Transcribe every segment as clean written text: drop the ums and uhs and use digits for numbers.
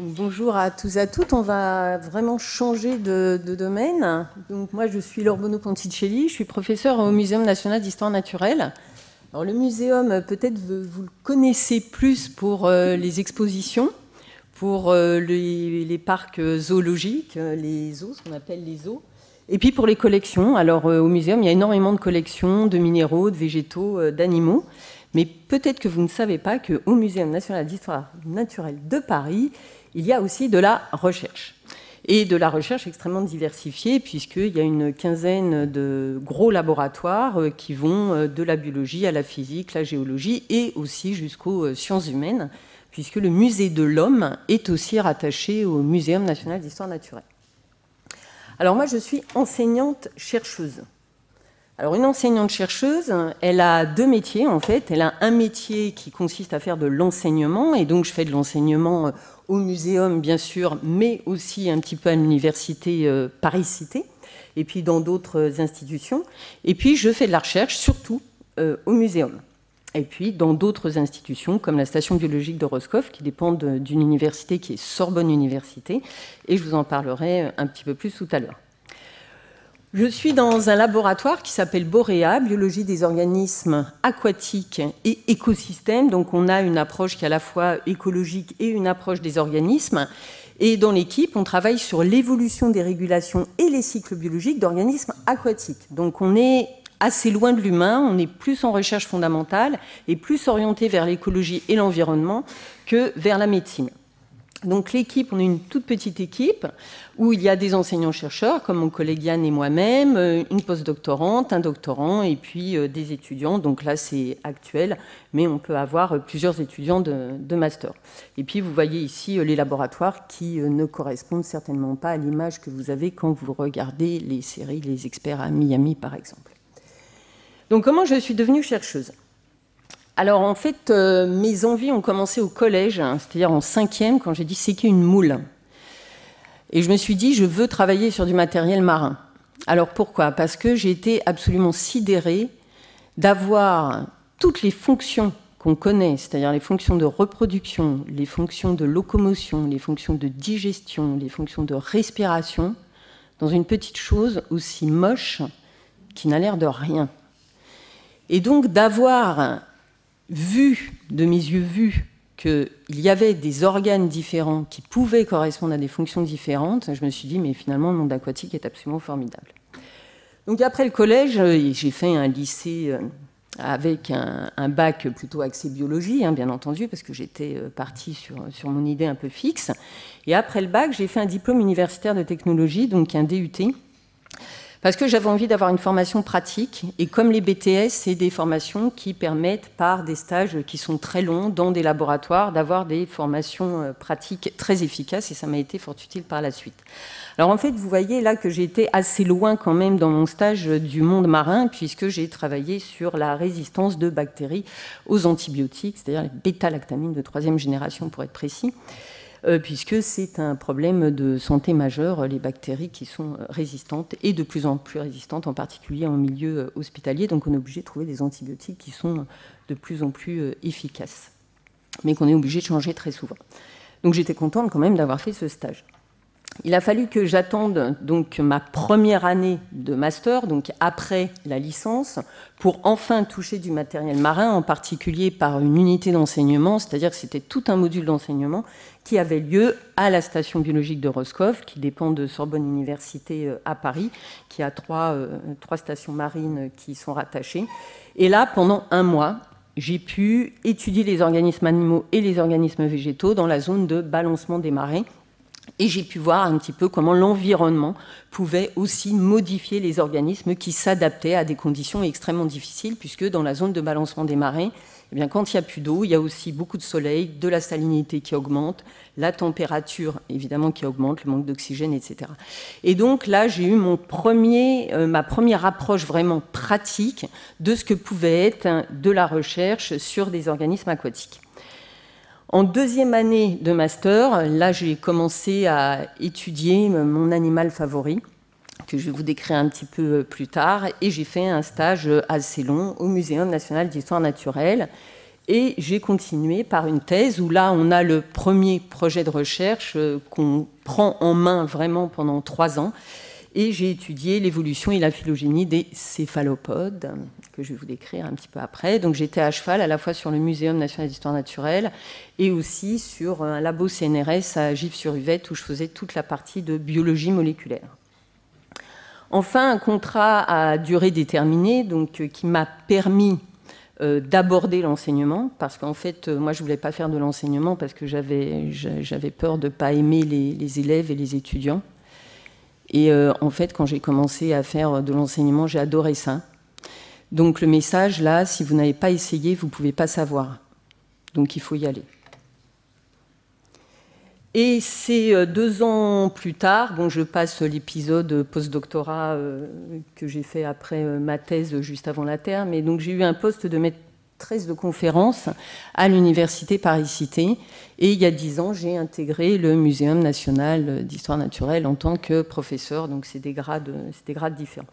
Bonjour à tous et à toutes. On va vraiment changer de domaine. Donc moi, je suis Laure Bono-Ponticelli. Je suis professeure au Muséum national d'histoire naturelle. Alors le muséum, peut-être vous le connaissez plus pour les expositions, pour les parcs zoologiques, les zoos, ce qu'on appelle les zoos, et puis pour les collections. Alors au muséum, il y a énormément de collections de minéraux, de végétaux, d'animaux. Mais peut-être que vous ne savez pas qu'au Muséum national d'histoire naturelle de Paris, il y a aussi de la recherche. Et de la recherche extrêmement diversifiée, puisqu'il y a une quinzaine de gros laboratoires qui vont de la biologie à la physique, la géologie, et aussi jusqu'aux sciences humaines, puisque le musée de l'homme est aussi rattaché au Muséum national d'histoire naturelle. Alors moi, je suis enseignante-chercheuse. Alors une enseignante-chercheuse, elle a deux métiers en fait. Elle a un métier qui consiste à faire de l'enseignement, et donc je fais de l'enseignement au muséum bien sûr, mais aussi un petit peu à l'université Paris-Cité, et puis dans d'autres institutions. Et puis je fais de la recherche surtout au muséum. Et puis dans d'autres institutions comme la station biologique de Roscoff, qui dépend d'une université qui est Sorbonne Université, et je vous en parlerai un petit peu plus tout à l'heure. Je suis dans un laboratoire qui s'appelle Borea, biologie des organismes aquatiques et écosystèmes. Donc on a une approche qui est à la fois écologique et une approche des organismes. Et dans l'équipe, on travaille sur l'évolution des régulations et les cycles biologiques d'organismes aquatiques. Donc on est assez loin de l'humain, on est plus en recherche fondamentale et plus orienté vers l'écologie et l'environnement que vers la médecine. Donc l'équipe, on est une toute petite équipe où il y a des enseignants-chercheurs comme mon collègue Yann et moi-même, une postdoctorante, un doctorant et puis des étudiants. Donc là, c'est actuel, mais on peut avoir plusieurs étudiants de master. Et puis vous voyez ici les laboratoires qui ne correspondent certainement pas à l'image que vous avez quand vous regardez les séries Les Experts à Miami, par exemple. Donc comment je suis devenue chercheuse ? Alors en fait, mes envies ont commencé au collège, c'est-à-dire en 5e, quand j'ai dit c'est qu'une moule. Et je me suis dit, je veux travailler sur du matériel marin. Alors pourquoi ? Parce que j'ai été absolument sidérée d'avoir toutes les fonctions qu'on connaît, c'est-à-dire les fonctions de reproduction, les fonctions de locomotion, les fonctions de digestion, les fonctions de respiration, dans une petite chose aussi moche qui n'a l'air de rien. Et donc d'avoir vu, de mes yeux vus, qu'il y avait des organes différents qui pouvaient correspondre à des fonctions différentes, je me suis dit, mais finalement, le monde aquatique est absolument formidable. Donc après le collège, j'ai fait un lycée avec un bac plutôt axé biologie, bien entendu, parce que j'étais partie sur mon idée un peu fixe. Et après le bac, j'ai fait un diplôme universitaire de technologie, donc un DUT, parce que j'avais envie d'avoir une formation pratique. Et comme les BTS, c'est des formations qui permettent, par des stages qui sont très longs dans des laboratoires, d'avoir des formations pratiques très efficaces. Et ça m'a été fort utile par la suite. Alors en fait, vous voyez là que j'ai été assez loin quand même dans mon stage du monde marin, puisque j'ai travaillé sur la résistance de bactéries aux antibiotiques, c'est-à-dire les bêta-lactamines de 3e génération pour être précis. Puisque c'est un problème de santé majeur, les bactéries qui sont résistantes et de plus en plus résistantes, en particulier en milieu hospitalier. Donc on est obligé de trouver des antibiotiques qui sont de plus en plus efficaces, mais qu'on est obligé de changer très souvent. Donc j'étais contente quand même d'avoir fait ce stage. Il a fallu que j'attende donc ma première année de master, donc après la licence, pour enfin toucher du matériel marin, en particulier par une unité d'enseignement, c'est-à-dire que c'était tout un module d'enseignement qui avait lieu à la station biologique de Roscoff, qui dépend de Sorbonne Université à Paris, qui a trois stations marines qui sont rattachées. Et là, pendant un mois, j'ai pu étudier les organismes animaux et les organismes végétaux dans la zone de balancement des marées. Et j'ai pu voir un petit peu comment l'environnement pouvait aussi modifier les organismes qui s'adaptaient à des conditions extrêmement difficiles, puisque dans la zone de balancement des marées, eh bien, quand il n'y a plus d'eau, il y a aussi beaucoup de soleil, de la salinité qui augmente, la température évidemment qui augmente, le manque d'oxygène, etc. Et donc là, j'ai eu ma première approche vraiment pratique de ce que pouvait être de la recherche sur des organismes aquatiques. En 2e année de master, là, j'ai commencé à étudier mon animal favori, que je vais vous décrire un petit peu plus tard, et j'ai fait un stage assez long au Muséum national d'histoire naturelle. Et j'ai continué par une thèse où là, on a le premier projet de recherche qu'on prend en main vraiment pendant 3 ans. Et j'ai étudié l'évolution et la phylogénie des céphalopodes, que je vais vous décrire un petit peu après. Donc j'étais à cheval à la fois sur le Muséum national d'histoire naturelle et aussi sur un labo CNRS à Gif-sur-Yvette où je faisais toute la partie de biologie moléculaire. Enfin, un contrat à durée déterminée, donc, qui m'a permis d'aborder l'enseignement, parce qu'en fait, moi, je ne voulais pas faire de l'enseignement parce que j'avais peur de ne pas aimer les élèves et les étudiants. Et en fait, quand j'ai commencé à faire de l'enseignement, j'ai adoré ça. Donc le message, là, si vous n'avez pas essayé, vous ne pouvez pas savoir. Donc il faut y aller. Et c'est 2 ans plus tard, bon, je passe l'épisode post-doctorat que j'ai fait après ma thèse, juste avant la terre, mais donc j'ai eu un poste de maîtresse de conférence à l'université Paris-Cité. Et il y a 10 ans, j'ai intégré le Muséum national d'histoire naturelle en tant que professeur. Donc c'est des grades différents.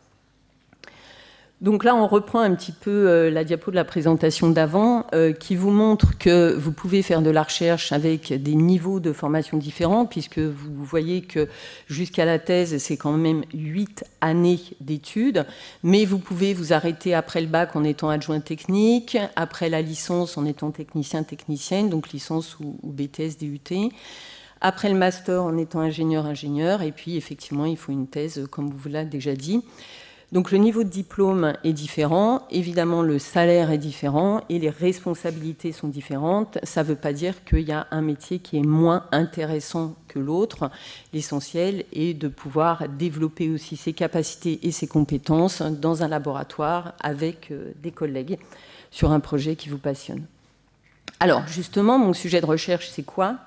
Donc là, on reprend un petit peu la diapo de la présentation d'avant qui vous montre que vous pouvez faire de la recherche avec des niveaux de formation différents, puisque vous voyez que jusqu'à la thèse, c'est quand même 8 années d'études, mais vous pouvez vous arrêter après le bac en étant adjoint technique, après la licence en étant technicien-technicienne, donc licence ou BTS, DUT, après le master en étant ingénieur-ingénieur, et puis effectivement, il faut une thèse, comme vous l'avez déjà dit. Donc le niveau de diplôme est différent, évidemment le salaire est différent et les responsabilités sont différentes. Ça ne veut pas dire qu'il y a un métier qui est moins intéressant que l'autre. L'essentiel est de pouvoir développer aussi ses capacités et ses compétences dans un laboratoire avec des collègues sur un projet qui vous passionne. Alors justement, mon sujet de recherche, c'est quoi ?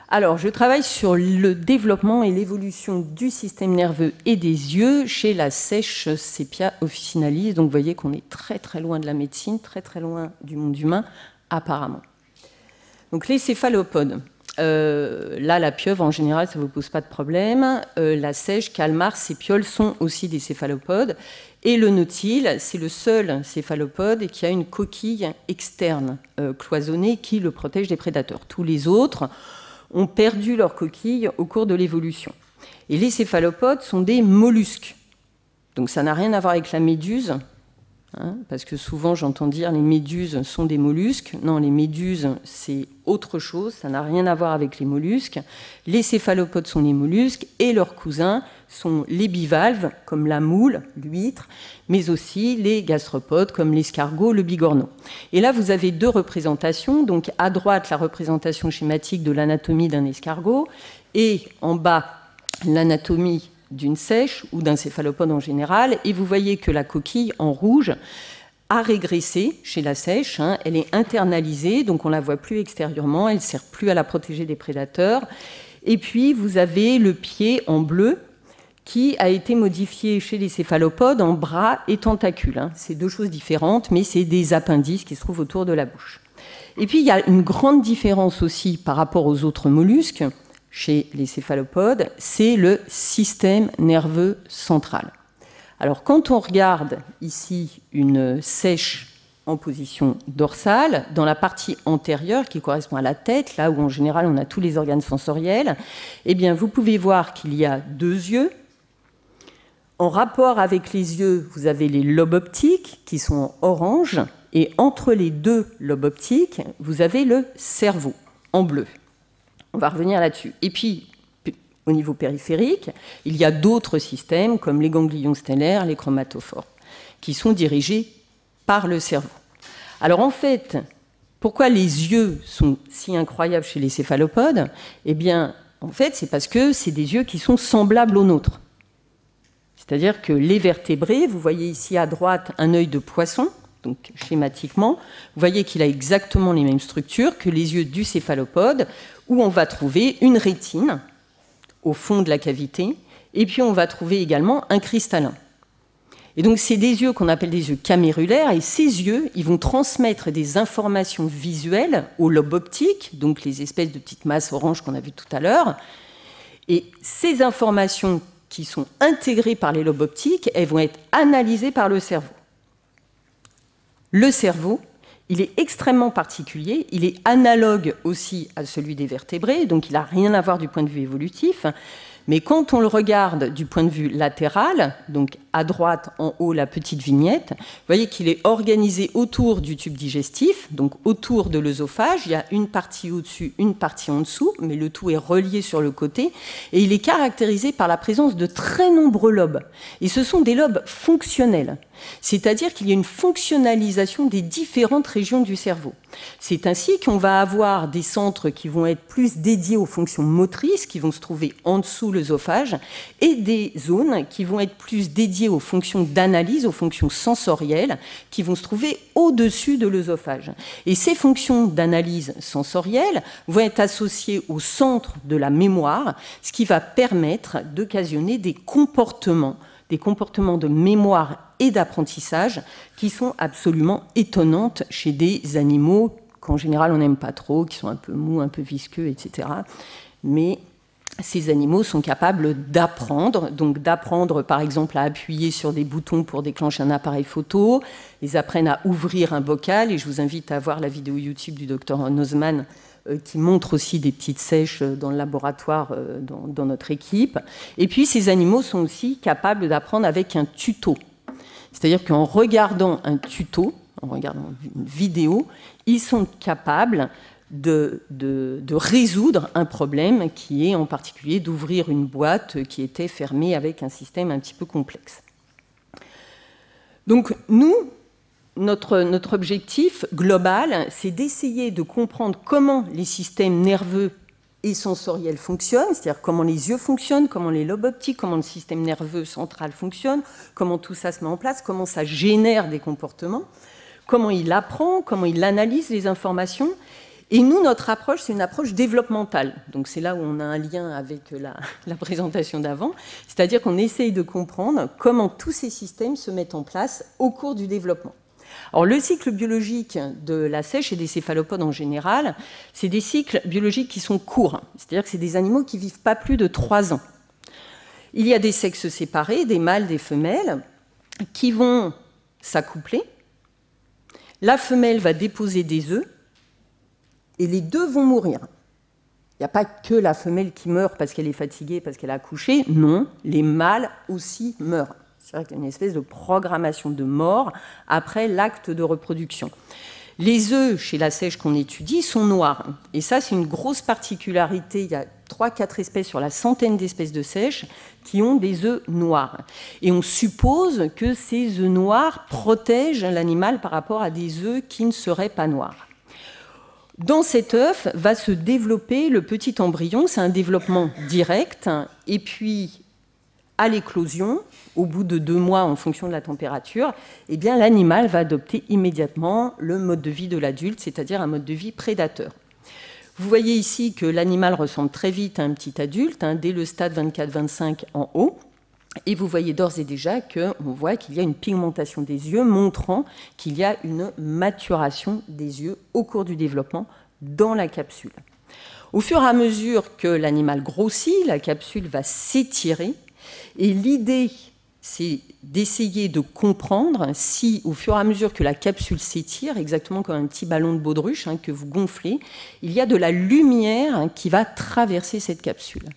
Alors, je travaille sur le développement et l'évolution du système nerveux et des yeux chez la sèche Sepia officinalis. Donc, vous voyez qu'on est très, très loin de la médecine, très, très loin du monde humain, apparemment. Donc, les céphalopodes. Là, la pieuvre, en général, ça ne vous pose pas de problème. La sèche, calmar, sépiole sont aussi des céphalopodes. Et le nautile, c'est le seul céphalopode qui a une coquille externe cloisonnée qui le protège des prédateurs. Tous les autres ont perdu leur coquille au cours de l'évolution. Et les céphalopodes sont des mollusques. Donc ça n'a rien à voir avec la méduse, hein, parce que souvent j'entends dire les méduses sont des mollusques. Non, les méduses, c'est autre chose, ça n'a rien à voir avec les mollusques. Les céphalopodes sont les mollusques et leurs cousins sont les bivalves, comme la moule, l'huître, mais aussi les gastropodes, comme l'escargot, le bigorneau. Et là, vous avez 2 représentations. Donc, à droite, la représentation schématique de l'anatomie d'un escargot, et en bas, l'anatomie d'une sèche ou d'un céphalopode en général. Et vous voyez que la coquille, en rouge, a régressé chez la sèche. Hein. Elle est internalisée, donc on ne la voit plus extérieurement. Elle ne sert plus à la protéger des prédateurs. Et puis, vous avez le pied en bleu, qui a été modifié chez les céphalopodes en bras et tentacules. Hein. C'est 2 choses différentes, mais c'est des appendices qui se trouvent autour de la bouche. Et puis, il y a une grande différence aussi par rapport aux autres mollusques chez les céphalopodes, c'est le système nerveux central. Alors, quand on regarde ici une sèche en position dorsale, dans la partie antérieure qui correspond à la tête, là où en général on a tous les organes sensoriels, eh bien, vous pouvez voir qu'il y a 2 yeux. En rapport avec les yeux, vous avez les lobes optiques qui sont en orange, et entre les 2 lobes optiques, vous avez le cerveau en bleu. On va revenir là-dessus. Et puis, au niveau périphérique, il y a d'autres systèmes comme les ganglions stellaires, les chromatophores, qui sont dirigés par le cerveau. Alors en fait, pourquoi les yeux sont si incroyables chez les céphalopodes ? Eh bien, en fait, c'est parce que c'est des yeux qui sont semblables aux nôtres. C'est-à-dire que les vertébrés, vous voyez ici à droite un œil de poisson, donc schématiquement, vous voyez qu'il a exactement les mêmes structures que les yeux du céphalopode, où on va trouver une rétine au fond de la cavité, et puis on va trouver également un cristallin. Et donc c'est des yeux qu'on appelle des yeux camérulaires, et ces yeux, ils vont transmettre des informations visuelles au lobe optique, donc les espèces de petites masses oranges qu'on a vues tout à l'heure, et ces informations qui sont intégrées par les lobes optiques, elles vont être analysées par le cerveau. Le cerveau, Il est extrêmement particulier, il est analogue aussi à celui des vertébrés, donc il n'a rien à voir du point de vue évolutif. Mais quand on le regarde du point de vue latéral, donc à droite, en haut, la petite vignette, vous voyez qu'il est organisé autour du tube digestif, donc autour de l'œsophage. Il y a une partie au-dessus, une partie en dessous, mais le tout est relié sur le côté. Et il est caractérisé par la présence de très nombreux lobes. Et ce sont des lobes fonctionnels, c'est-à-dire qu'il y a une fonctionnalisation des différentes régions du cerveau. C'est ainsi qu'on va avoir des centres qui vont être plus dédiés aux fonctions motrices, qui vont se trouver en dessous l'œsophage, et des zones qui vont être plus dédiées aux fonctions d'analyse, aux fonctions sensorielles, qui vont se trouver au-dessus de l'œsophage. Et ces fonctions d'analyse sensorielle vont être associées au centre de la mémoire, ce qui va permettre d'occasionner des comportements de mémoire et d'apprentissage qui sont absolument étonnantes chez des animaux qu'en général on n'aime pas trop, qui sont un peu mous, un peu visqueux, etc. Mais ces animaux sont capables d'apprendre, donc d'apprendre par exemple à appuyer sur des boutons pour déclencher un appareil photo, ils apprennent à ouvrir un bocal, et je vous invite à voir la vidéo YouTube du docteur Nozman qui montre aussi des petites sèches dans le laboratoire dans notre équipe. Et puis ces animaux sont aussi capables d'apprendre avec un tuto. C'est-à-dire qu'en regardant un tuto, en regardant une vidéo, ils sont capables de résoudre un problème qui est en particulier d'ouvrir une boîte qui était fermée avec un système un petit peu complexe. Donc nous, notre objectif global, c'est d'essayer de comprendre comment les systèmes nerveux et sensoriels fonctionnent, c'est-à-dire comment les yeux fonctionnent, comment les lobes optiques, comment le système nerveux central fonctionne, comment tout ça se met en place, comment ça génère des comportements, comment il apprend, comment il analyse les informations. Et nous, notre approche, c'est une approche développementale. Donc c'est là où on a un lien avec la présentation d'avant, c'est-à-dire qu'on essaye de comprendre comment tous ces systèmes se mettent en place au cours du développement. Alors, le cycle biologique de la sèche et des céphalopodes en général, c'est des cycles biologiques qui sont courts. C'est-à-dire que c'est des animaux qui ne vivent pas plus de 3 ans. Il y a des sexes séparés, des mâles, des femelles, qui vont s'accoupler. La femelle va déposer des œufs et les deux vont mourir. Il n'y a pas que la femelle qui meurt parce qu'elle est fatiguée, parce qu'elle a accouché. Non, les mâles aussi meurent. C'est vrai qu'il y a une espèce de programmation de mort après l'acte de reproduction. Les œufs chez la sèche qu'on étudie sont noirs. Et ça, c'est une grosse particularité. Il y a 3-4 espèces sur la centaine d'espèces de sèche qui ont des œufs noirs. Et on suppose que ces œufs noirs protègent l'animal par rapport à des œufs qui ne seraient pas noirs. Dans cet œuf va se développer le petit embryon. C'est un développement direct. Et puis, à l'éclosion, au bout de 2 mois en fonction de la température, eh bien, l'animal va adopter immédiatement le mode de vie de l'adulte, c'est-à-dire un mode de vie prédateur. Vous voyez ici que l'animal ressemble très vite à un petit adulte, dès le stade 24-25 en haut, et vous voyez d'ores et déjà qu'on voit qu'il y a une pigmentation des yeux, montrant qu'il y a une maturation des yeux au cours du développement dans la capsule. Au fur et à mesure que l'animal grossit, la capsule va s'étirer. Et l'idée, c'est d'essayer de comprendre si, au fur et à mesure que la capsule s'étire, exactement comme un petit ballon de baudruche que vous gonflez, il y a de la lumière qui va traverser cette capsule.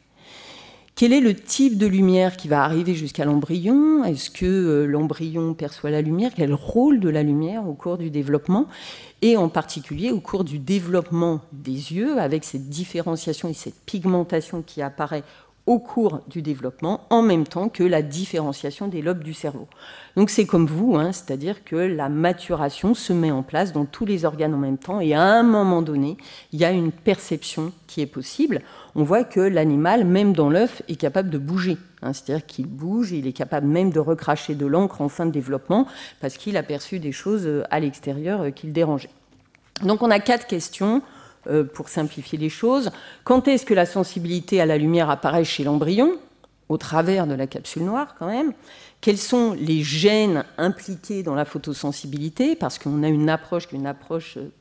Quel est le type de lumière qui va arriver jusqu'à l'embryon? Est-ce que l'embryon perçoit la lumière? Quel rôle de la lumière au cours du développement? Et en particulier au cours du développement des yeux, avec cette différenciation et cette pigmentation qui apparaît au cours du développement, en même temps que la différenciation des lobes du cerveau. Donc c'est comme vous, c'est-à-dire que la maturation se met en place dans tous les organes en même temps, et à un moment donné, il y a une perception qui est possible. On voit que l'animal, même dans l'œuf, est capable de bouger. C'est-à-dire qu'il bouge, et il est capable même de recracher de l'encre en fin de développement, parce qu'il a perçu des choses à l'extérieur qui le dérangeaient. Donc on a 4 questions. Pour simplifier les choses, quand est-ce que la sensibilité à la lumière apparaît chez l'embryon, au travers de la capsule noire quand même? Quels sont les gènes impliqués dans la photosensibilité? Parce qu'on a une approche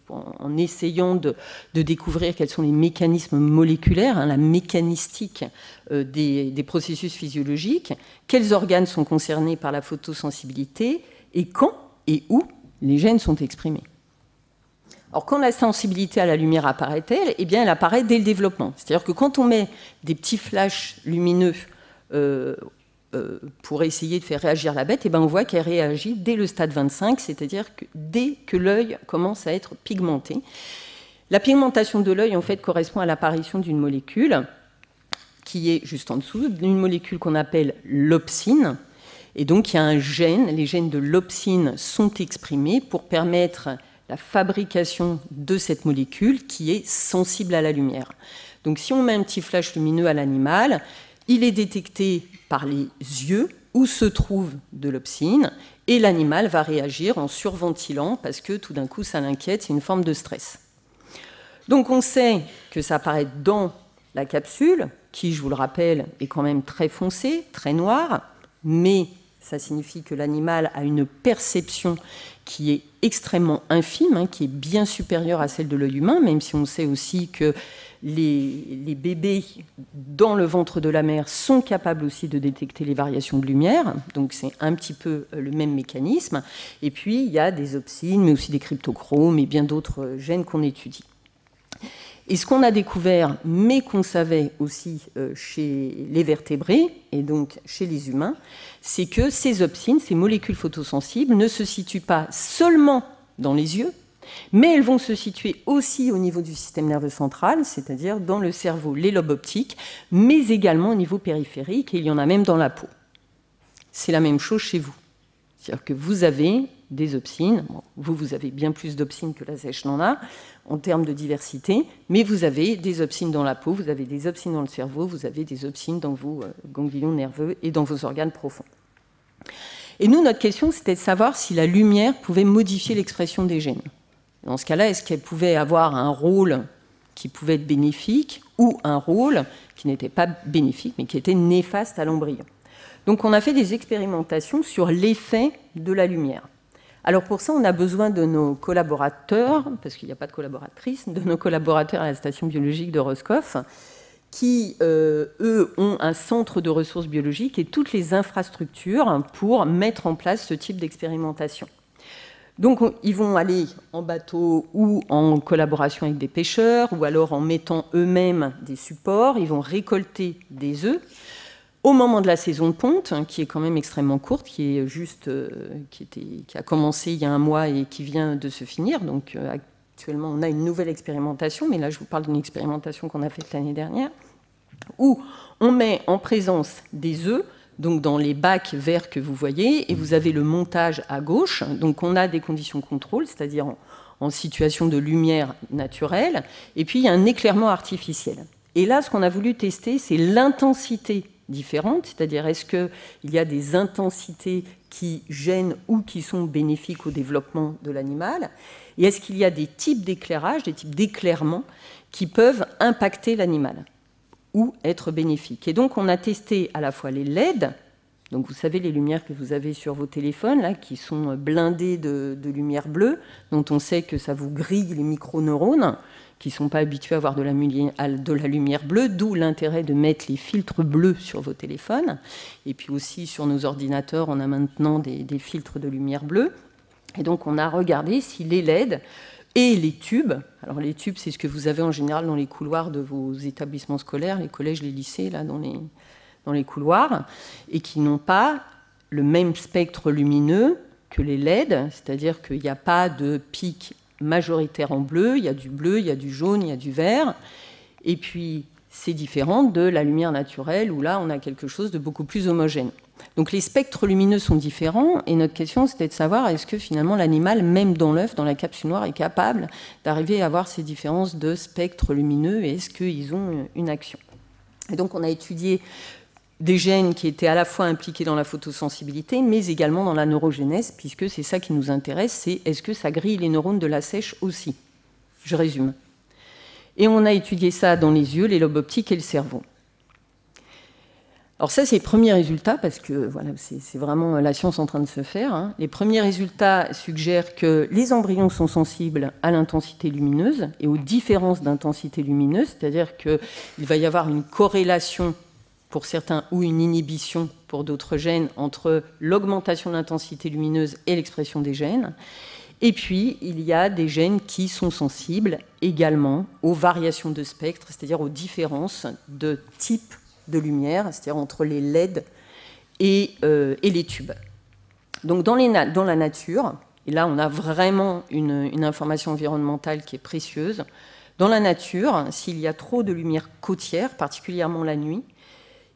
en essayant de découvrir quels sont les mécanismes moléculaires, la mécanistique des processus physiologiques. Quels organes sont concernés par la photosensibilité? Et quand et où les gènes sont exprimés? Alors, quand la sensibilité à la lumière apparaît-elle? Eh bien, elle apparaît dès le développement. C'est-à-dire que quand on met des petits flashs lumineux pour essayer de faire réagir la bête, eh bien, on voit qu'elle réagit dès le stade 25, c'est-à-dire que dès que l'œil commence à être pigmenté. La pigmentation de l'œil, en fait, correspond à l'apparition d'une molécule qui est juste en dessous, une molécule qu'on appelle l'opsine. Et donc, il y a un gène, les gènes de l'opsine sont exprimés pour permettre la fabrication de cette molécule qui est sensible à la lumière. Donc, si on met un petit flash lumineux à l'animal, il est détecté par les yeux où se trouve de l'opsine et l'animal va réagir en surventilant parce que tout d'un coup, ça l'inquiète, c'est une forme de stress. Donc, on sait que ça apparaît dans la capsule, qui, je vous le rappelle, est quand même très foncée, très noire, mais ça signifie que l'animal a une perception qui est extrêmement infime, qui est bien supérieure à celle de l'œil humain, même si on sait aussi que les bébés dans le ventre de la mère sont capables aussi de détecter les variations de lumière, donc c'est un petit peu le même mécanisme. Et puis, il y a des opsines, mais aussi des cryptochromes et bien d'autres gènes qu'on étudie. Et ce qu'on a découvert, mais qu'on savait aussi chez les vertébrés, et donc chez les humains, c'est que ces opsines, ces molécules photosensibles, ne se situent pas seulement dans les yeux, mais elles vont se situer aussi au niveau du système nerveux central, c'est-à-dire dans le cerveau, les lobes optiques, mais également au niveau périphérique, et il y en a même dans la peau. C'est la même chose chez vous. C'est-à-dire que vous avez des opsines, bon, vous avez bien plus d'opsines que la sèche n'en a, en termes de diversité, mais vous avez des opsines dans la peau, vous avez des opsines dans le cerveau, vous avez des opsines dans vos ganglions nerveux et dans vos organes profonds. Et nous, notre question, c'était de savoir si la lumière pouvait modifier l'expression des gènes. Dans ce cas-là, est-ce qu'elle pouvait avoir un rôle qui pouvait être bénéfique ou un rôle qui n'était pas bénéfique, mais qui était néfaste à l'embryon? Donc, on a fait des expérimentations sur l'effet de la lumière. Alors pour ça, on a besoin de nos collaborateurs, parce qu'il n'y a pas de collaboratrices, de nos collaborateurs à la station biologique de Roscoff, qui, eux, ont un centre de ressources biologiques et toutes les infrastructures pour mettre en place ce type d'expérimentation. Donc, ils vont aller en bateau ou en collaboration avec des pêcheurs, ou alors en mettant eux-mêmes des supports. Ils vont récolter des œufs. Au moment de la saison de ponte, qui est quand même extrêmement courte, qui a commencé il y a un mois et qui vient de se finir. Donc actuellement, on a une nouvelle expérimentation, mais là, je vous parle d'une expérimentation qu'on a faite l'année dernière, où on met en présence des œufs, donc dans les bacs verts que vous voyez, et vous avez le montage à gauche. Donc on a des conditions contrôle, c'est-à-dire en situation de lumière naturelle, et puis il y a un éclairement artificiel. Et là, ce qu'on a voulu tester, c'est l'intensité différentes, c'est-à-dire est-ce qu'il y a des intensités qui gênent ou qui sont bénéfiques au développement de l'animal, et est-ce qu'il y a des types d'éclairage, des types d'éclairement qui peuvent impacter l'animal ou être bénéfiques. Et donc on a testé à la fois les LED, donc vous savez les lumières que vous avez sur vos téléphones, là, qui sont blindées de lumière bleue, dont on sait que ça vous grille les microneurones, qui ne sont pas habitués à avoir de la lumière bleue, d'où l'intérêt de mettre les filtres bleus sur vos téléphones. Et puis aussi sur nos ordinateurs, on a maintenant des filtres de lumière bleue. Et donc on a regardé si les LED et les tubes, alors les tubes c'est ce que vous avez en général dans les couloirs de vos établissements scolaires, les collèges, les lycées, là, dans les couloirs, et qui n'ont pas le même spectre lumineux que les LED, c'est-à-dire qu'il n'y a pas de pic majoritaire en bleu, il y a du jaune, il y a du vert, et puis c'est différent de la lumière naturelle où là on a quelque chose de beaucoup plus homogène. Donc les spectres lumineux sont différents, et notre question c'était de savoir est-ce que finalement l'animal, même dans l'œuf, dans la capsule noire, est capable d'arriver à avoir ces différences de spectres lumineux, et est-ce qu'ils ont une action. Et donc on a étudié des gènes qui étaient à la fois impliqués dans la photosensibilité, mais également dans la neurogénèse, puisque c'est ça qui nous intéresse, c'est est-ce que ça grille les neurones de la sèche aussi. Je résume. Et on a étudié ça dans les yeux, les lobes optiques et le cerveau. Alors ça, c'est les premiers résultats, parce que voilà, c'est vraiment la science en train de se faire, hein. Les premiers résultats suggèrent que les embryons sont sensibles à l'intensité lumineuse et aux différences d'intensité lumineuse, c'est-à-dire qu'il va y avoir une corrélation pour certains, ou une inhibition pour d'autres gènes, entre l'augmentation de l'intensité lumineuse et l'expression des gènes. Et puis, il y a des gènes qui sont sensibles également aux variations de spectre, c'est-à-dire aux différences de type de lumière, c'est-à-dire entre les LED et les tubes. Donc, dans la nature, et là, on a vraiment une information environnementale qui est précieuse. Dans la nature, s'il y a trop de lumière côtière, particulièrement la nuit,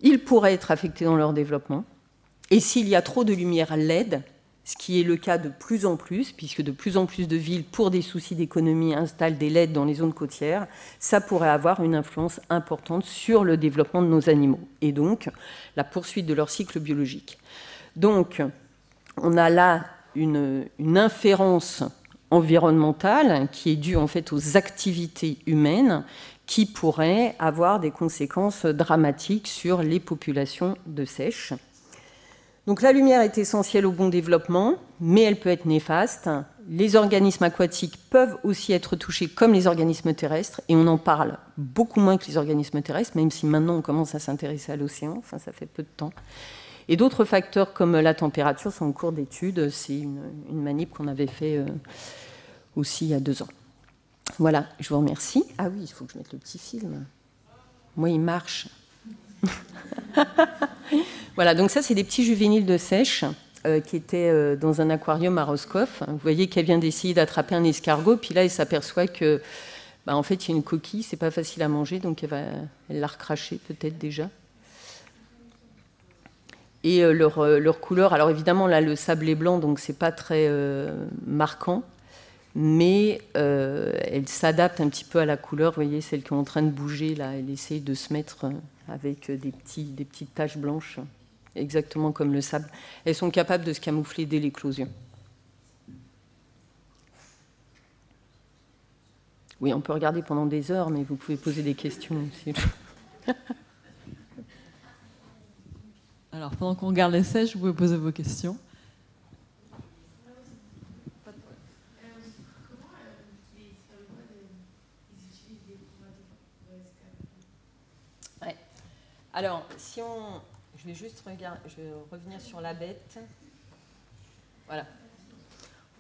ils pourraient être affectés dans leur développement. Et s'il y a trop de lumière LED, ce qui est le cas de plus en plus, puisque de plus en plus de villes, pour des soucis d'économie, installent des LED dans les zones côtières, ça pourrait avoir une influence importante sur le développement de nos animaux, et donc la poursuite de leur cycle biologique. Donc, on a là une inférence environnementale qui est due en fait aux activités humaines qui pourraient avoir des conséquences dramatiques sur les populations de seiches. Donc la lumière est essentielle au bon développement, mais elle peut être néfaste. Les organismes aquatiques peuvent aussi être touchés comme les organismes terrestres, et on en parle beaucoup moins que les organismes terrestres, même si maintenant on commence à s'intéresser à l'océan, enfin ça fait peu de temps. Et d'autres facteurs comme la température sont en cours d'étude. C'est une manip qu'on avait fait aussi il y a 2 ans. Voilà, je vous remercie. Ah oui, il faut que je mette le petit film. Moi, il marche. Voilà, donc ça, c'est des petits juvéniles de seiche qui étaient dans un aquarium à Roscoff. Vous voyez qu'elle vient d'essayer d'attraper un escargot, puis là, elle s'aperçoit que, en fait, il y a une coquille, c'est pas facile à manger, donc elle l'a recraché peut-être déjà. Et leur couleur, alors évidemment, là, le sable est blanc, donc c'est pas très marquant, mais elle s'adapte un petit peu à la couleur. Vous voyez, celle qui est en train de bouger, là, elle essaye de se mettre avec des petites taches blanches, exactement comme le sable. Elles sont capables de se camoufler dès l'éclosion. Oui, on peut regarder pendant des heures, mais vous pouvez poser des questions aussi. Alors, pendant qu'on regarde les seiches, vous pouvez poser vos questions. Ouais. Alors, je vais juste revenir sur la bête. Voilà.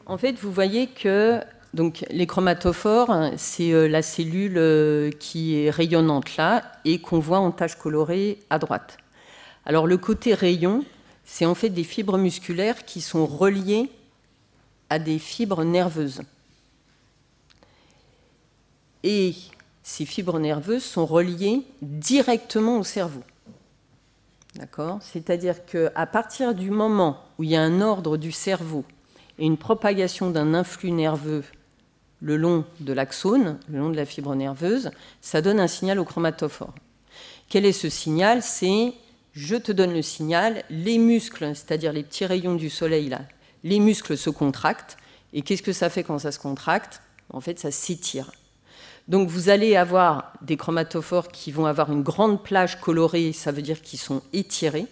En fait, vous voyez que donc, les chromatophores, c'est la cellule qui est rayonnante là et qu'on voit en taches colorées à droite. Alors, le côté rayon, c'est en fait des fibres musculaires qui sont reliées à des fibres nerveuses. Et ces fibres nerveuses sont reliées directement au cerveau. D'accord ? C'est-à-dire qu'à partir du moment où il y a un ordre du cerveau et une propagation d'un influx nerveux le long de l'axone, le long de la fibre nerveuse, ça donne un signal au chromatophore. Quel est ce signal ? C'est je te donne le signal, les muscles, c'est-à-dire les petits rayons du soleil, là, les muscles se contractent. Et qu'est-ce que ça fait quand ça se contracte ? En fait, ça s'étire. Donc, vous allez avoir des chromatophores qui vont avoir une grande plage colorée, ça veut dire qu'ils sont étirés.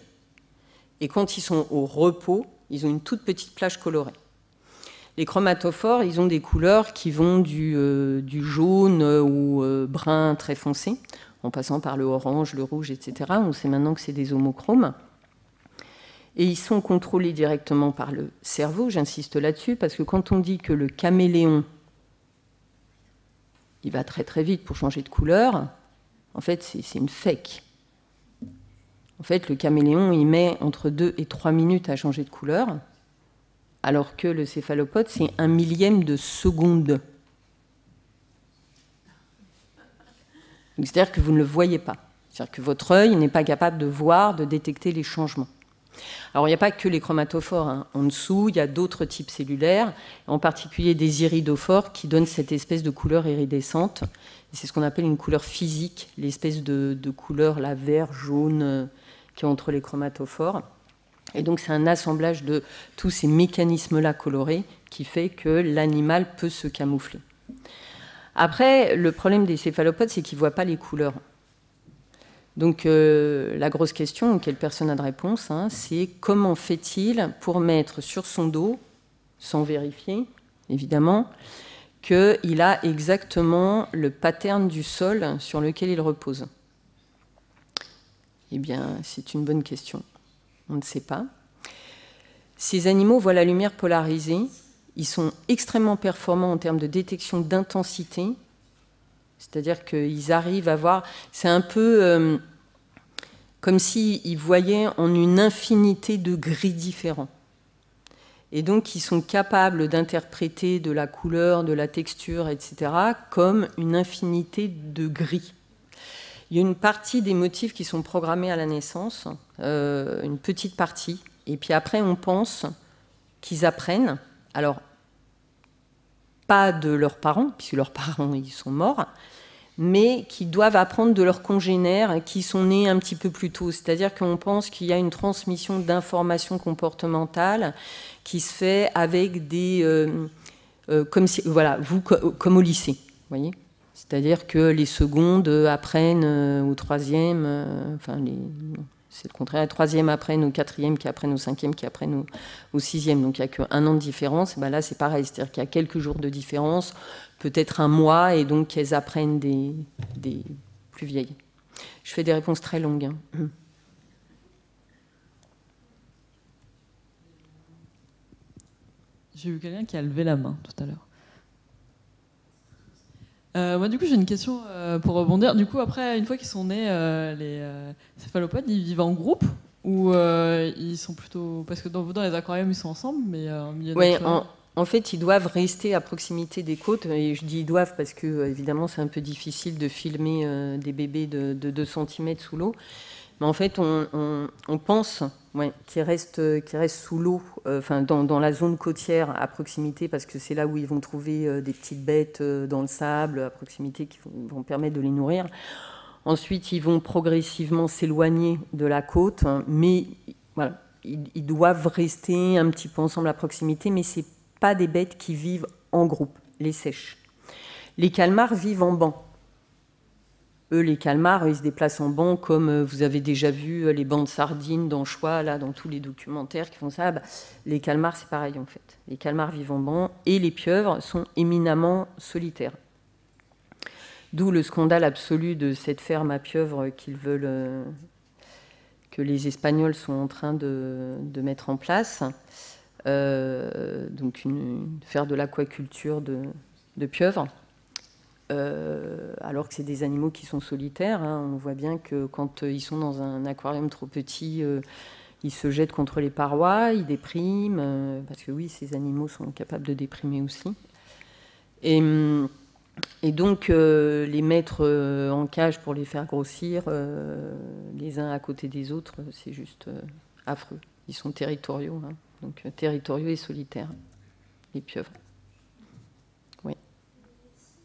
Et quand ils sont au repos, ils ont une toute petite plage colorée. Les chromatophores, ils ont des couleurs qui vont du jaune ou brun très foncé, en passant par le orange, le rouge, etc. On sait maintenant que c'est des homochromes. Et ils sont contrôlés directement par le cerveau, j'insiste là-dessus, parce que quand on dit que le caméléon, il va très très vite pour changer de couleur, en fait, c'est une fake. En fait, le caméléon, il met entre 2 et 3 minutes à changer de couleur, alors que le céphalopode, c'est 1 millième de seconde. C'est-à-dire que vous ne le voyez pas. C'est-à-dire que votre œil n'est pas capable de voir, de détecter les changements. Alors, il n'y a pas que les chromatophores. Hein. En dessous, il y a d'autres types cellulaires, en particulier des iridophores qui donnent cette espèce de couleur iridescente. C'est ce qu'on appelle une couleur physique, l'espèce de couleur la vert, jaune, qui est entre les chromatophores. Et donc, c'est un assemblage de tous ces mécanismes-là colorés qui fait que l'animal peut se camoufler. Après, le problème des céphalopodes, c'est qu'ils ne voient pas les couleurs. Donc, la grosse question auquel personne n'a de réponse, hein, c'est comment fait-il pour mettre sur son dos, sans vérifier, évidemment, qu'il a exactement le pattern du sol sur lequel il repose ? Eh bien, c'est une bonne question. On ne sait pas. Ces animaux voient la lumière polarisée Ils sont extrêmement performants en termes de détection d'intensité, c'est-à-dire qu'ils arrivent à voir... C'est un peu comme s'ils voyaient en une infinité de gris différents. Et donc, ils sont capables d'interpréter de la couleur, de la texture, etc., comme une infinité de gris. Il y a une partie des motifs qui sont programmés à la naissance, une petite partie, et puis après, on pense qu'ils apprennent, alors, pas de leurs parents, puisque leurs parents, ils sont morts, mais qui doivent apprendre de leurs congénères qui sont nés un petit peu plus tôt. C'est-à-dire qu'on pense qu'il y a une transmission d'informations comportementales qui se fait avec des... comme si, voilà, vous, comme au lycée, vous voyez. C'est-à-dire que les secondes apprennent au troisième, enfin, c'est le contraire, les troisièmes apprennent au quatrième, qui apprennent au cinquième, qui apprennent au sixième. Donc il n'y a qu'un an de différence. Ben là, c'est pareil, c'est-à-dire qu'il y a quelques jours de différence, peut-être un mois, et donc qu'elles apprennent des plus vieilles. Je fais des réponses très longues. Hein. J'ai vu quelqu'un qui a levé la main tout à l'heure. Moi, du coup, j'ai une question pour rebondir. Du coup, après, une fois qu'ils sont nés, les céphalopodes, ils vivent en groupe ou ils sont plutôt... Parce que dans les aquariums, ils sont ensemble, mais en milieu naturel... En fait, ils doivent rester à proximité des côtes. Et je dis ils doivent parce que, évidemment, c'est un peu difficile de filmer des bébés de 2 cm sous l'eau. Mais en fait, on pense qu'ils restent sous l'eau, enfin, dans la zone côtière à proximité, parce que c'est là où ils vont trouver des petites bêtes dans le sable à proximité qui vont permettre de les nourrir. Ensuite, ils vont progressivement s'éloigner de la côte, mais voilà, ils doivent rester un petit peu ensemble à proximité, mais c'est pas des bêtes qui vivent en groupe, les sèches. Les calmars vivent en banc. Eux, les calmars, ils se déplacent en banc, comme vous avez déjà vu les bancs de sardines d'anchois, là, dans tous les documentaires qui font ça. Bah, les calmars, c'est pareil, en fait. Les calmars vivent en banc, et les pieuvres sont éminemment solitaires. D'où le scandale absolu de cette ferme à pieuvres qu'ils veulent, que les Espagnols sont en train de mettre en place. Donc faire de l'aquaculture de pieuvres, alors que c'est des animaux qui sont solitaires. Hein. On voit bien que quand ils sont dans un aquarium trop petit, ils se jettent contre les parois, ils dépriment, parce que oui, ces animaux sont capables de déprimer aussi. Et donc, les mettre en cage pour les faire grossir, les uns à côté des autres, c'est juste affreux. Ils sont territoriaux, hein. Donc territoriaux et solitaires, les pieuvres. Oui. Enfin,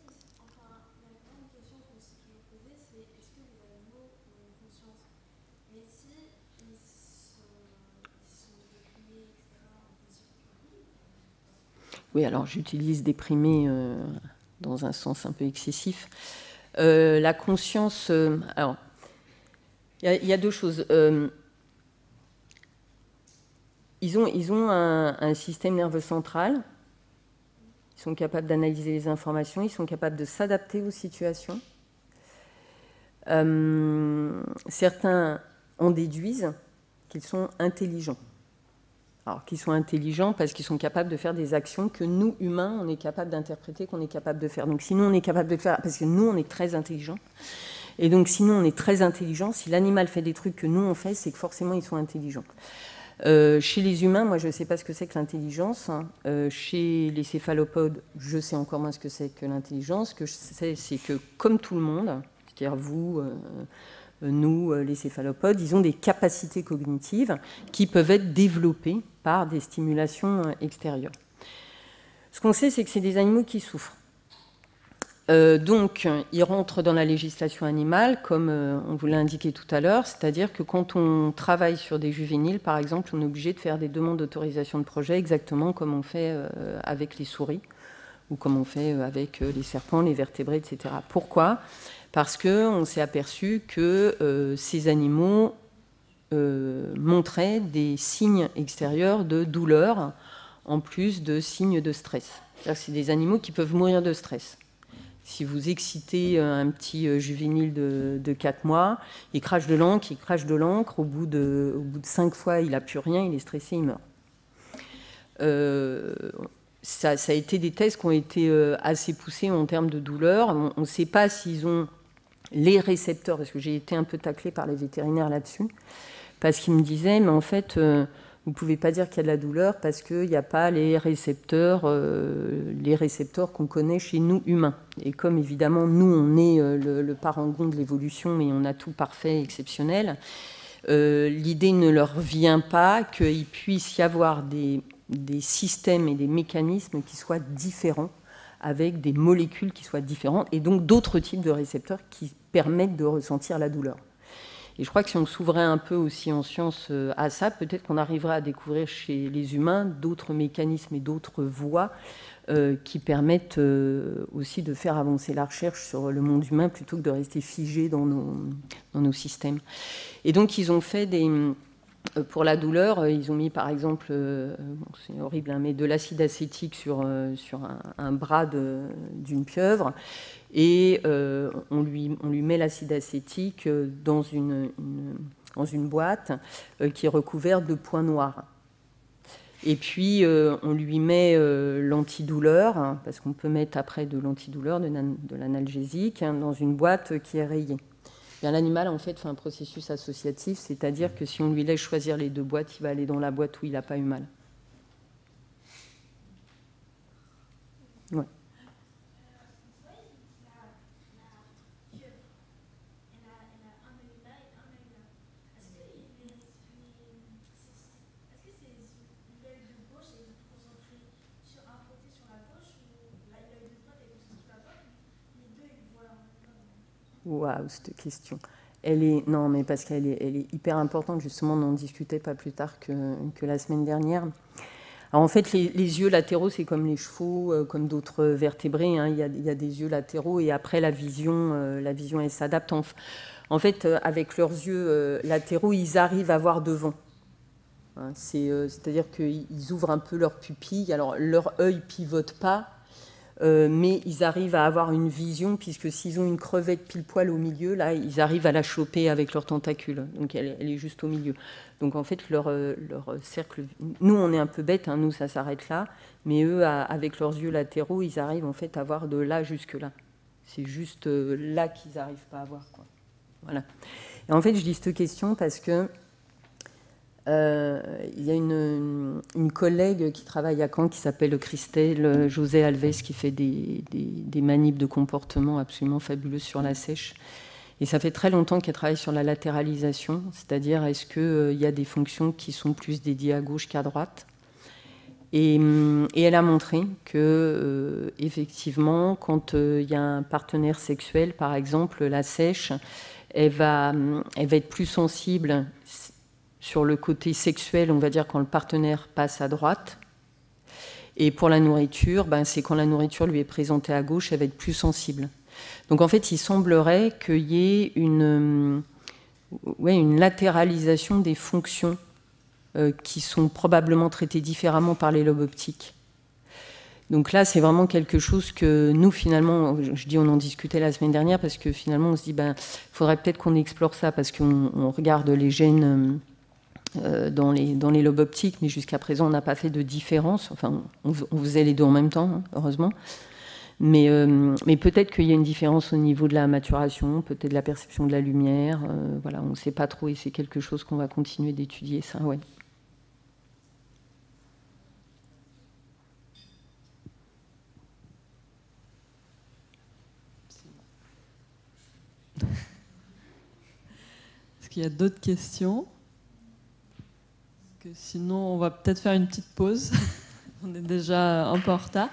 il y a quand même une question qu'on s'est toujours posée, c'est est-ce que les animaux ont une conscience? Mais si ils sont déprimés, etc., en Oui, alors j'utilise déprimés dans un sens un peu excessif. La conscience... alors, il y a 2 choses. Ils ont un système nerveux central. Ils sont capables d'analyser les informations. Ils sont capables de s'adapter aux situations. Certains en déduisent qu'ils sont intelligents. Alors, qu'ils sont intelligents parce qu'ils sont capables de faire des actions que nous, humains, on est capable d'interpréter, qu'on est capable de faire. Donc, si nous, on est capable de le faire, parce que nous, on est très intelligents. Et donc, si nous, on est très intelligents, si l'animal fait des trucs que nous, on fait, c'est que forcément, ils sont intelligents. Chez les humains, moi je ne sais pas ce que c'est que l'intelligence. Chez les céphalopodes, je sais encore moins ce que c'est que l'intelligence. Ce que je sais, c'est que comme tout le monde, c'est-à-dire vous, nous, les céphalopodes, ils ont des capacités cognitives qui peuvent être développées par des stimulations extérieures. Ce qu'on sait, c'est que c'est des animaux qui souffrent. Donc, ils rentrent dans la législation animale, comme on vous l'a indiqué tout à l'heure, c'est-à-dire que quand on travaille sur des juvéniles, par exemple, on est obligé de faire des demandes d'autorisation de projet exactement comme on fait avec les souris ou comme on fait avec les serpents, les vertébrés, etc. Pourquoi ? Parce qu'on s'est aperçu que ces animaux montraient des signes extérieurs de douleur en plus de signes de stress. C'est-à-dire que c'est des animaux qui peuvent mourir de stress. Si vous excitez un petit juvénile de 4 mois, il crache de l'encre, au bout de 5 fois, il n'a plus rien, il est stressé, il meurt. ça a été des tests qui ont été assez poussés en termes de douleur. On ne sait pas s'ils ont les récepteurs, parce que j'ai été un peu taclée par les vétérinaires là-dessus, parce qu'ils me disaient, mais en fait, vous ne pouvez pas dire qu'il y a de la douleur parce qu'il n'y a pas les récepteurs qu'on connaît chez nous humains. Et comme évidemment, nous, on est le parangon de l'évolution et on a tout parfait, exceptionnel, l'idée ne leur vient pas qu'il puisse y avoir des systèmes et des mécanismes qui soient différents, avec des molécules qui soient différentes, et donc d'autres types de récepteurs qui permettent de ressentir la douleur. Et je crois que si on s'ouvrait un peu aussi en science à ça, peut-être qu'on arriverait à découvrir chez les humains d'autres mécanismes et d'autres voies qui permettent aussi de faire avancer la recherche sur le monde humain plutôt que de rester figé dans nos systèmes. Et donc ils ont fait pour la douleur, ils ont mis par exemple, c'est horrible, hein, mais de l'acide acétique sur un bras d'une pieuvre, et on lui met l'acide acétique dans une boîte qui est recouverte de points noirs. Et puis on lui met l'antidouleur, hein, parce qu'on peut mettre après de l'antidouleur, de l'analgésique, hein, dans une boîte qui est rayée. L'animal, en fait, fait un processus associatif, c'est-à-dire que si on lui laisse choisir les deux boîtes, il va aller dans la boîte où il n'a pas eu mal. Ouais. Waouh, cette question. Non, mais parce qu'elle est hyper importante, justement, on en discutait pas plus tard que la semaine dernière. Alors, en fait, les yeux latéraux, c'est comme les chevaux, comme d'autres vertébrés, hein. Il y a des yeux latéraux, et après, la vision elle s'adapte. En fait, avec leurs yeux latéraux, ils arrivent à voir devant. Hein, c'est-à-dire qu'ils ouvrent un peu leurs pupilles. Alors, leur œil pivote pas, mais ils arrivent à avoir une vision, puisque s'ils ont une crevette pile poil au milieu, là, ils arrivent à la choper avec leurs tentacules. Donc elle est juste au milieu. Donc en fait, leur cercle... Nous, on est un peu bêtes, hein, nous, ça s'arrête là, mais eux, avec leurs yeux latéraux, ils arrivent en fait à voir de là jusque là. C'est juste là qu'ils n'arrivent pas à voir, quoi. Voilà. Et en fait, je dis cette question parce que il y a une collègue qui travaille à Caen qui s'appelle Christelle José Alves, qui fait des manips de comportement absolument fabuleux sur la sèche. Et ça fait très longtemps qu'elle travaille sur la latéralisation, c'est-à-dire est-ce qu'il y a des fonctions qui sont plus dédiées à gauche qu'à droite. Et elle a montré que, effectivement, quand il y a un partenaire sexuel, par exemple, la sèche, elle va être plus sensible sur le côté sexuel, on va dire, quand le partenaire passe à droite. Et pour la nourriture, c'est quand la nourriture lui est présentée à gauche, elle va être plus sensible. Donc en fait, il semblerait qu'il y ait une latéralisation des fonctions qui sont probablement traitées différemment par les lobes optiques. Donc là, c'est vraiment quelque chose que nous, finalement, je dis on en discutait la semaine dernière, parce que finalement, on se dit, il faudrait peut-être qu'on explore ça, parce qu'on regarde les gènes dans les lobes optiques, mais jusqu'à présent, on n'a pas fait de différence. Enfin, on faisait les deux en même temps, hein, heureusement. Mais peut-être qu'il y a une différence au niveau de la maturation, peut-être de la perception de la lumière. Voilà, on ne sait pas trop, et c'est quelque chose qu'on va continuer d'étudier, ça, ouais. Est-ce qu'il y a d'autres questions ? Parce que sinon, on va peut-être faire une petite pause. On est déjà un peu en retard.